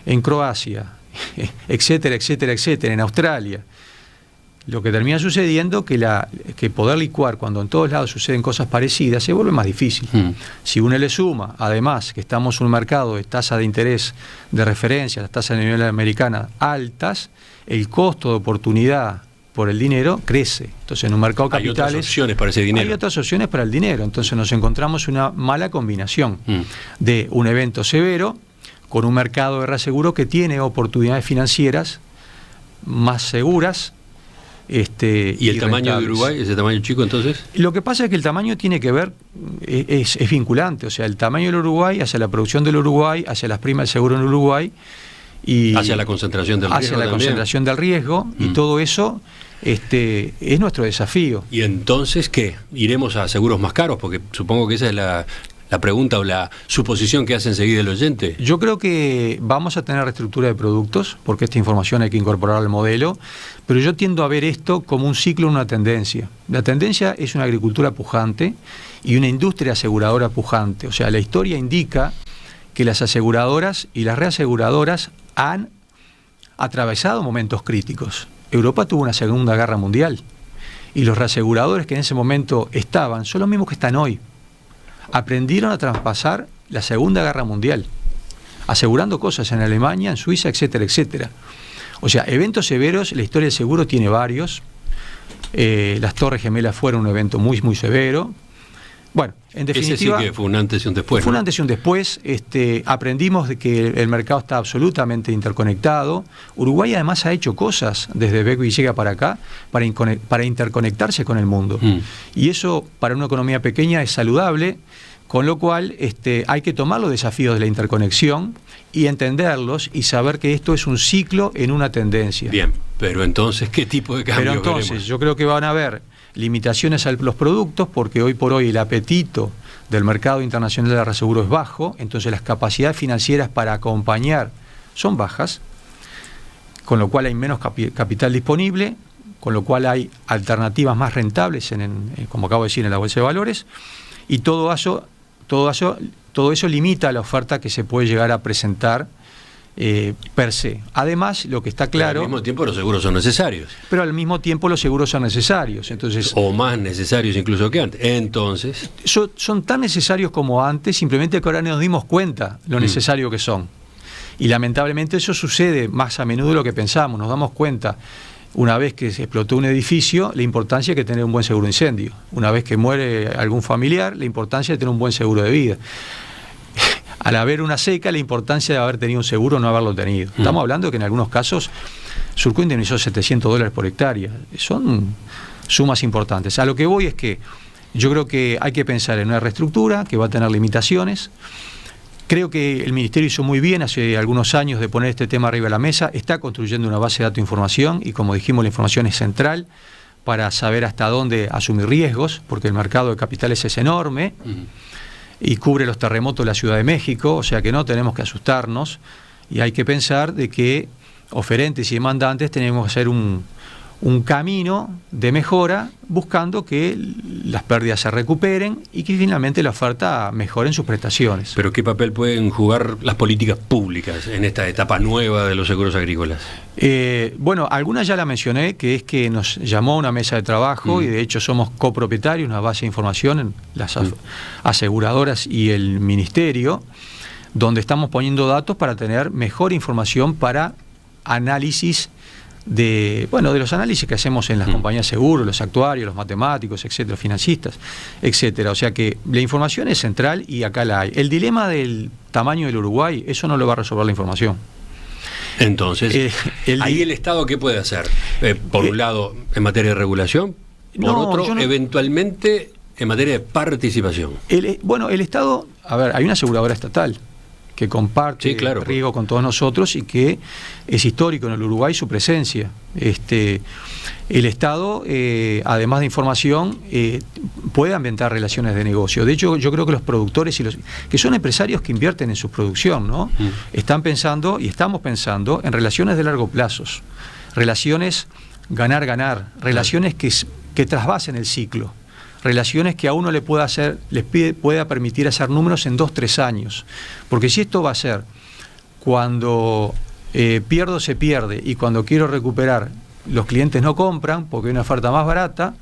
en Croacia, etcétera, etcétera, etcétera, en Australia, lo que termina sucediendo que poder licuar cuando en todos lados suceden cosas parecidas se vuelve más difícil. Si uno le suma, además, que estamos en un mercado de tasa de interés de referencia, las tasas a nivel americana altas, el costo de oportunidad por el dinero crece. Entonces, en un mercado de capitales... Hay otras opciones para ese dinero. Hay otras opciones para el dinero. Entonces, nos encontramos una mala combinación de un evento severo con un mercado de reaseguro que tiene oportunidades financieras más seguras. ¿Y el tamaño de Uruguay? ¿Ese tamaño chico, entonces? Lo que pasa es que el tamaño tiene que ver, es vinculante. O sea, el tamaño del Uruguay hacia la producción del Uruguay, hacia las primas del seguro en Uruguay, y hacia la concentración del riesgo. Hacia la concentración del riesgo, y todo eso es nuestro desafío. ¿Y entonces qué? ¿Iremos a seguros más caros? Porque supongo que esa es la pregunta o la suposición que hace enseguida el oyente. Yo creo que vamos a tener reestructura de productos, porque esta información hay que incorporar al modelo, pero yo tiendo a ver esto como un ciclo, una tendencia. La tendencia es una agricultura pujante y una industria aseguradora pujante. O sea, la historia indica que las aseguradoras y las reaseguradoras han atravesado momentos críticos. Europa tuvo una Segunda Guerra Mundial y los reaseguradores que en ese momento estaban son los mismos que están hoy. Aprendieron a traspasar la Segunda Guerra Mundial, asegurando cosas en Alemania, en Suiza, etcétera, etcétera. O sea, eventos severos, la historia del seguro tiene varios. Las Torres Gemelas fueron un evento muy, muy severo. Bueno, en definitiva... Ese sí que fue un antes y un después. Fue un antes y un después. Aprendimos de que el mercado está absolutamente interconectado. Uruguay además ha hecho cosas desde Beco y llega para acá para interconectarse con el mundo. Y eso para una economía pequeña es saludable, con lo cual hay que tomar los desafíos de la interconexión y entenderlos y saber que esto es un ciclo en una tendencia. Bien, pero entonces, ¿qué tipo de cambios Pero entonces, veremos? yo creo que van a haber limitaciones a los productos, porque hoy por hoy el apetito del mercado internacional de reaseguro es bajo, entonces las capacidades financieras para acompañar son bajas, con lo cual hay menos capital disponible, con lo cual hay alternativas más rentables, como acabo de decir, en la bolsa de valores, y todo eso limita la oferta que se puede llegar a presentar per se. Además, lo que está claro... Pero al mismo tiempo los seguros son necesarios. Pero al mismo tiempo los seguros son necesarios. Entonces, o más necesarios incluso que antes. Entonces... Son tan necesarios como antes, simplemente que ahora nos dimos cuenta lo necesario que son. Y lamentablemente eso sucede más a menudo de lo que pensamos. Nos damos cuenta, una vez que se explotó un edificio, la importancia de tener un buen seguro de incendio. Una vez que muere algún familiar, la importancia de tener un buen seguro de vida. Al haber una seca, la importancia de haber tenido un seguro o no haberlo tenido. Estamos hablando de que en algunos casos Surco indemnizó $700 por hectárea. Son sumas importantes. A lo que voy es que yo creo que hay que pensar en una reestructura que va a tener limitaciones. Creo que el Ministerio hizo muy bien hace algunos años de poner este tema arriba de la mesa. Está construyendo una base de datos de información y, como dijimos, la información es central para saber hasta dónde asumir riesgos, porque el mercado de capitales es enorme. Y cubre los terremotos de la Ciudad de México, o sea que no tenemos que asustarnos y hay que pensar de que oferentes y demandantes tenemos que hacer un camino de mejora buscando que las pérdidas se recuperen y que finalmente la oferta mejore en sus prestaciones. ¿Pero qué papel pueden jugar las políticas públicas en esta etapa nueva de los seguros agrícolas? Bueno, algunas ya la mencioné, que es que nos llamó a una mesa de trabajo y de hecho somos copropietarios, una base de información en las aseguradoras y el Ministerio, donde estamos poniendo datos para tener mejor información para análisis de los análisis que hacemos en las compañías de seguro, los actuarios, los matemáticos, etcétera, financistas, etcétera. O sea que la información es central y acá la hay. El dilema del tamaño del Uruguay, eso no lo va a resolver la información. Entonces, ahí el Estado, ¿qué puede hacer? Por un lado, en materia de regulación, por otro, eventualmente, en materia de participación. El Estado, hay una aseguradora estatal que comparte riesgo con todos nosotros y que es histórico en el Uruguay su presencia. El Estado, además de información, puede ambientar relaciones de negocio. De hecho, yo creo que los productores que son empresarios que invierten en su producción, ¿no? Están pensando y estamos pensando en relaciones de largo plazo, relaciones ganar-ganar, relaciones que trasvasen el ciclo. Relaciones que a uno les pueda permitir hacer números en 2-3 años. Porque si esto va a ser cuando pierdo se pierde y cuando quiero recuperar los clientes no compran porque hay una oferta más barata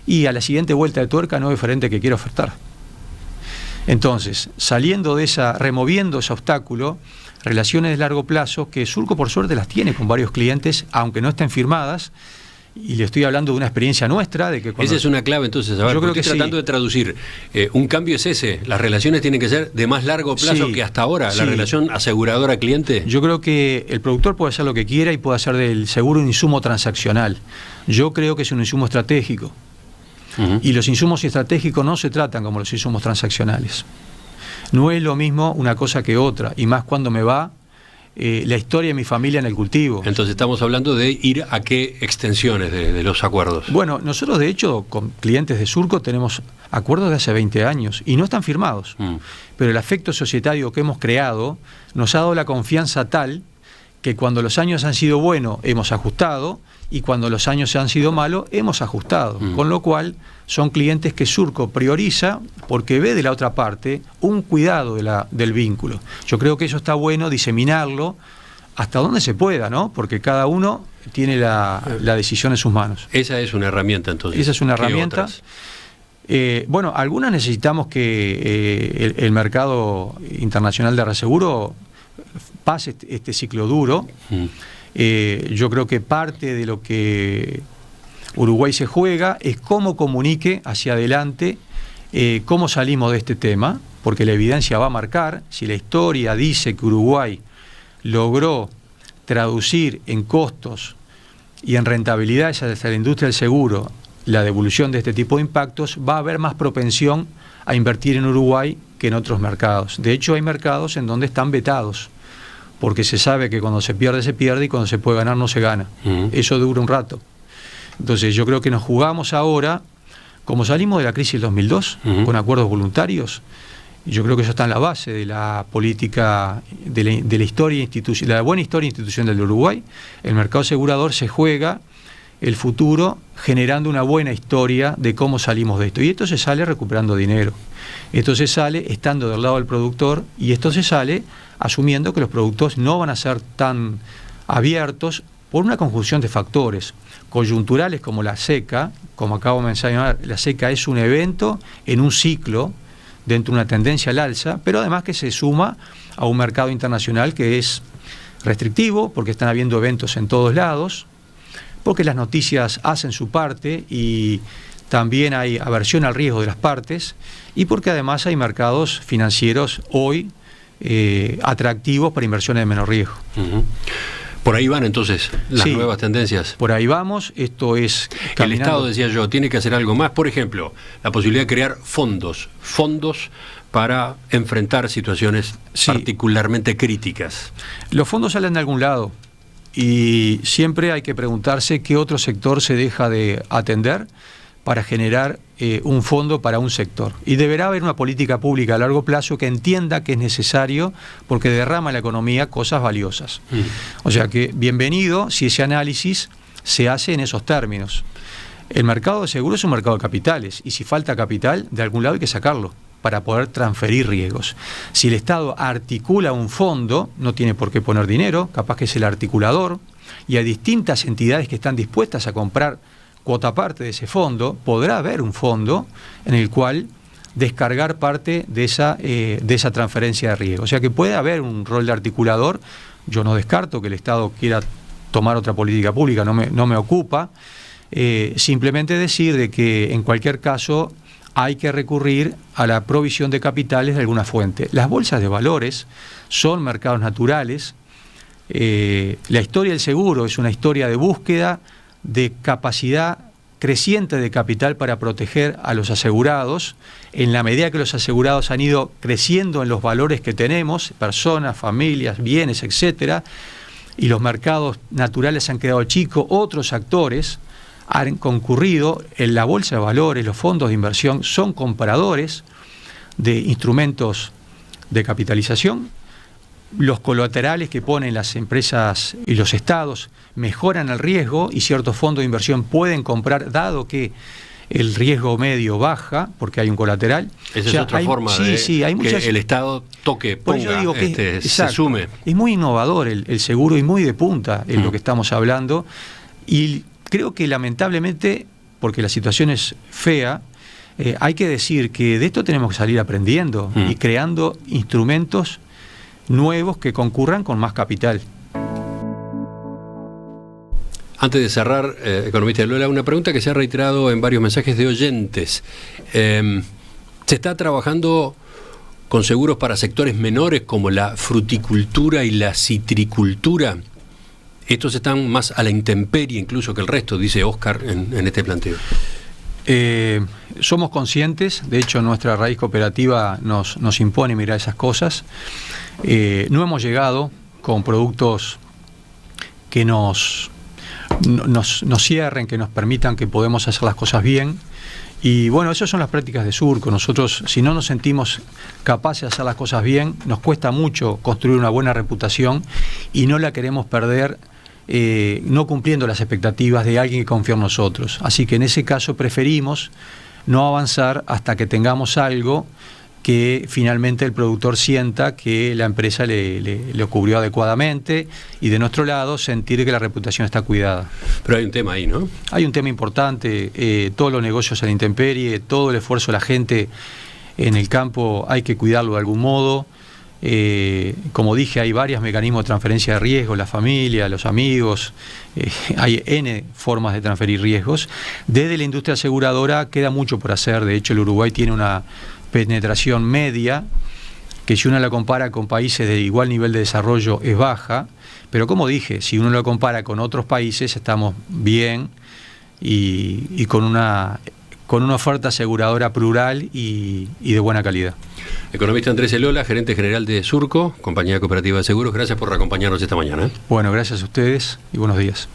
y a la siguiente vuelta de tuerca no es diferente que quiero ofertar. Entonces, saliendo de removiendo ese obstáculo, relaciones de largo plazo que Surco por suerte las tiene con varios clientes, aunque no estén firmadas. Y le estoy hablando de una experiencia nuestra de que esa es una clave entonces, a ver, yo creo que estoy tratando de traducir, un cambio es ese, las relaciones tienen que ser de más largo plazo que hasta ahora, la relación aseguradora-cliente. Yo creo que el productor puede hacer lo que quiera y puede hacer del seguro un insumo transaccional. Yo creo que es un insumo estratégico. Y los insumos estratégicos no se tratan como los insumos transaccionales. No es lo mismo una cosa que otra, y más cuando me va la historia de mi familia en el cultivo. Entonces estamos hablando de ir a qué extensiones de los acuerdos. Bueno, nosotros de hecho con clientes de Surco tenemos acuerdos de hace 20 años y no están firmados, pero el afecto societario que hemos creado nos ha dado la confianza tal que cuando los años han sido buenos hemos ajustado y cuando los años han sido malos hemos ajustado, con lo cual son clientes que Surco prioriza porque ve de la otra parte un cuidado del vínculo. Yo creo que eso está bueno, diseminarlo hasta donde se pueda, ¿no? Porque cada uno tiene la decisión en sus manos. Esa es una herramienta entonces. Esa es una herramienta. Bueno, algunas necesitamos que el mercado internacional de reaseguro pase este ciclo duro. Yo creo que parte de lo que Uruguay se juega es cómo comunique hacia adelante, cómo salimos de este tema, porque la evidencia va a marcar, si la historia dice que Uruguay logró traducir en costos y en rentabilidades hacia la industria del seguro la devolución de este tipo de impactos, va a haber más propensión a invertir en Uruguay que en otros mercados. De hecho, hay mercados en donde están vetados, porque se sabe que cuando se pierde y cuando se puede ganar no se gana. Eso dura un rato. Entonces yo creo que nos jugamos ahora, como salimos de la crisis del 2002, con acuerdos voluntarios. Yo creo que eso está en la base de la política, de la historia de la buena historia institucional del Uruguay. El mercado asegurador se juega el futuro generando una buena historia de cómo salimos de esto. Y esto se sale recuperando dinero. Esto se sale estando del lado del productor, y esto se sale asumiendo que los productos no van a ser tan abiertos por una conjunción de factores coyunturales como la seca. Como acabo de mencionar, la seca es un evento en un ciclo dentro de una tendencia al alza, pero además que se suma a un mercado internacional que es restrictivo, porque están habiendo eventos en todos lados, porque las noticias hacen su parte y también hay aversión al riesgo de las partes, y porque además hay mercados financieros hoy atractivos para inversiones de menor riesgo. Por ahí van entonces las nuevas tendencias. Por ahí vamos, esto es caminando. El Estado, decía yo, tiene que hacer algo más. Por ejemplo, la posibilidad de crear fondos para enfrentar situaciones particularmente críticas. Los fondos salen de algún lado y siempre hay que preguntarse qué otro sector se deja de atender para generar un fondo para un sector. Y deberá haber una política pública a largo plazo que entienda que es necesario, porque derrama en la economía cosas valiosas. O sea que bienvenido si ese análisis se hace en esos términos. El mercado de seguros es un mercado de capitales, y si falta capital, de algún lado hay que sacarlo para poder transferir riesgos. Si el Estado articula un fondo, no tiene por qué poner dinero, capaz que es el articulador, y hay distintas entidades que están dispuestas a comprar cuota parte de ese fondo. Podrá haber un fondo en el cual descargar parte de esa transferencia de riesgo. O sea que puede haber un rol de articulador. Yo no descarto que el Estado quiera tomar otra política pública, no me ocupa. Simplemente decir de que en cualquier caso hay que recurrir a la provisión de capitales de alguna fuente. Las bolsas de valores son mercados naturales. La historia del seguro es una historia de búsqueda de capacidad creciente de capital para proteger a los asegurados. En la medida que los asegurados han ido creciendo en los valores que tenemos, personas, familias, bienes, etcétera, y los mercados naturales han quedado chicos, otros actores han concurrido. En la bolsa de valores, los fondos de inversión son compradores de instrumentos de capitalización. Los colaterales que ponen las empresas y los estados mejoran el riesgo, y ciertos fondos de inversión pueden comprar, dado que el riesgo medio baja, porque hay un colateral. Esa es otra forma de que el Estado toque, ponga, se sume. Es muy innovador el seguro, y muy de punta en lo que estamos hablando, y creo que lamentablemente, porque la situación es fea, hay que decir que de esto tenemos que salir aprendiendo y creando instrumentos nuevos que concurran con más capital. Antes de cerrar, economista Lola, una pregunta que se ha reiterado en varios mensajes de oyentes. ¿Se está trabajando con seguros para sectores menores como la fruticultura y la citricultura? Estos están más a la intemperie incluso que el resto, dice Oscar en este planteo. Somos conscientes, de hecho nuestra raíz cooperativa nos impone mirar esas cosas. No hemos llegado con productos que nos cierren, que nos permitan que podemos hacer las cosas bien. Y bueno, esas son las prácticas de Surco. Nosotros, si no nos sentimos capaces de hacer las cosas bien, nos cuesta mucho construir una buena reputación, y no la queremos perder no cumpliendo las expectativas de alguien que confía en nosotros. Así que en ese caso preferimos no avanzar hasta que tengamos algo que finalmente el productor sienta que la empresa le cubrió adecuadamente, y de nuestro lado sentir que la reputación está cuidada. Pero hay un tema ahí, ¿no? Hay un tema importante. Todos los negocios a la intemperie, todo el esfuerzo de la gente en el campo hay que cuidarlo de algún modo. Como dije, hay varios mecanismos de transferencia de riesgos, la familia, los amigos, hay N formas de transferir riesgos. Desde la industria aseguradora queda mucho por hacer. De hecho, el Uruguay tiene una penetración media que, si uno la compara con países de igual nivel de desarrollo, es baja. Pero como dije, si uno lo compara con otros países, estamos bien y con una oferta aseguradora plural y de buena calidad. Economista Andrés Elola, gerente general de Surco, compañía cooperativa de seguros, gracias por acompañarnos esta mañana. Bueno, gracias a ustedes y buenos días.